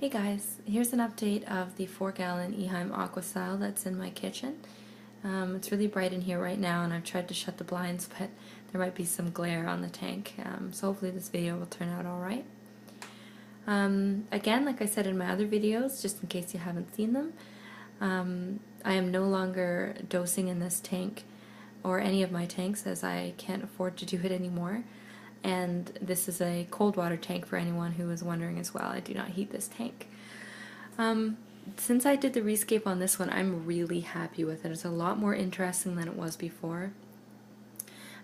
Hey guys, here's an update of the 4-gallon Eheim Aqua Style that's in my kitchen. It's really bright in here right now and I've tried to shut the blinds, but there might be some glare on the tank, so hopefully this video will turn out alright. Again, like I said in my other videos, just in case you haven't seen them, I am no longer dosing in this tank or any of my tanks as I can't afford to do it anymore. And this is a cold water tank for anyone who is wondering as well. I do not heat this tank. Since I did the rescape on this one, I'm really happy with it. It's a lot more interesting than it was before.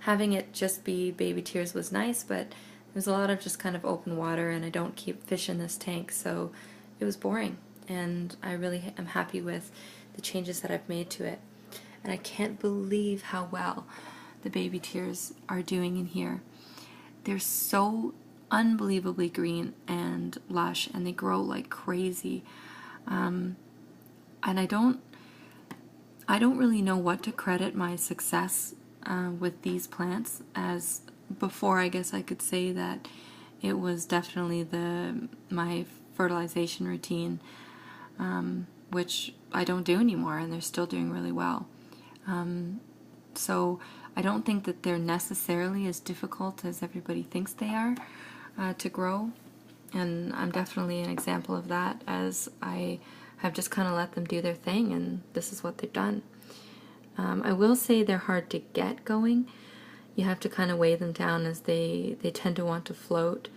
Having it just be baby tears was nice, but there's a lot of just kind of open water and I don't keep fish in this tank, so it was boring. And I really am happy with the changes that I've made to it. And I can't believe how well the baby tears are doing in here. They're so unbelievably green and lush, and they grow like crazy. And I don't really know what to credit my success with these plants. As before, I guess I could say that it was definitely my fertilization routine, which I don't do anymore, and they're still doing really well. So I don't think that they're necessarily as difficult as everybody thinks they are to grow, and I'm definitely an example of that, as I have just kind of let them do their thing and this is what they've done. I will say they're hard to get going. You have to kind of weigh them down, as they tend to want to float,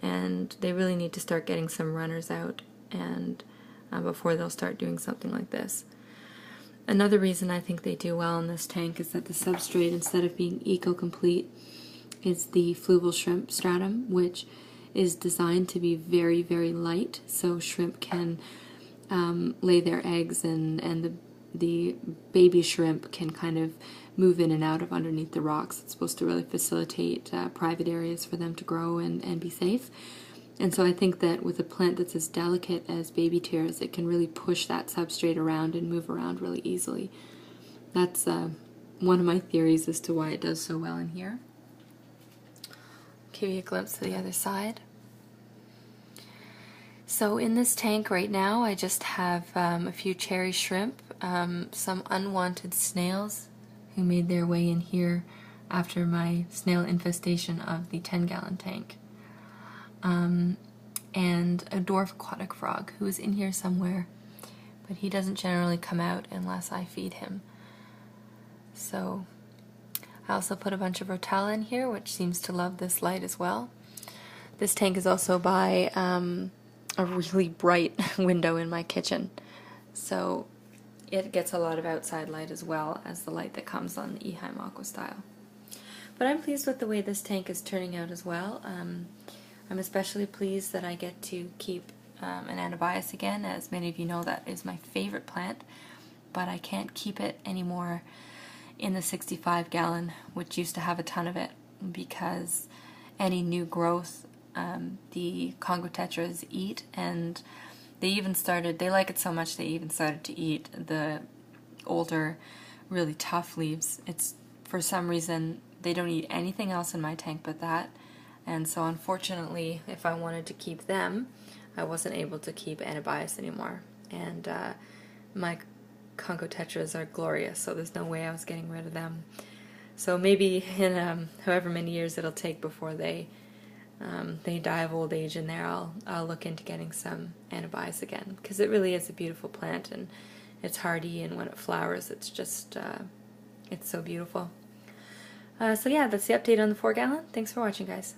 and they really need to start getting some runners out and before they'll start doing something like this. Another reason I think they do well in this tank is that the substrate, instead of being eco-complete, is the fluval shrimp stratum, which is designed to be very, very light, so shrimp can lay their eggs, and the baby shrimp can kind of move in and out of underneath the rocks. It's supposed to really facilitate private areas for them to grow and be safe. And so I think that with a plant that's as delicate as baby tears, it can really push that substrate around and move around really easily. That's one of my theories as to why it does so well in here. Give you a glimpse of the other side. So in this tank right now, I just have a few cherry shrimp, some unwanted snails who made their way in here after my snail infestation of the 10-gallon tank. And a dwarf aquatic frog who is in here somewhere, but he doesn't generally come out unless I feed him. So I also put a bunch of rotella in here, which seems to love this light as well. This tank is also by a really bright window in my kitchen, so it gets a lot of outside light as well as the light that comes on the Eheim Aqua Style. But I'm pleased with the way this tank is turning out as well. I'm especially pleased that I get to keep an Anabias again. As many of you know, that is my favorite plant, but I can't keep it anymore in the 65-gallon, which used to have a ton of it, because any new growth the Congo tetras eat, and they like it so much they even started to eat the older, really tough leaves. It's, for some reason, they don't eat anything else in my tank but that. And so unfortunately, if I wanted to keep them, I wasn't able to keep Anabias anymore. And my Congo tetras are glorious, so there's no way I was getting rid of them. So maybe in however many years it'll take before they die of old age in there, I'll look into getting some Anabias again, because it really is a beautiful plant, and it's hardy, and when it flowers, it's just, it's so beautiful. So yeah, that's the update on the 4-gallon. Thanks for watching, guys.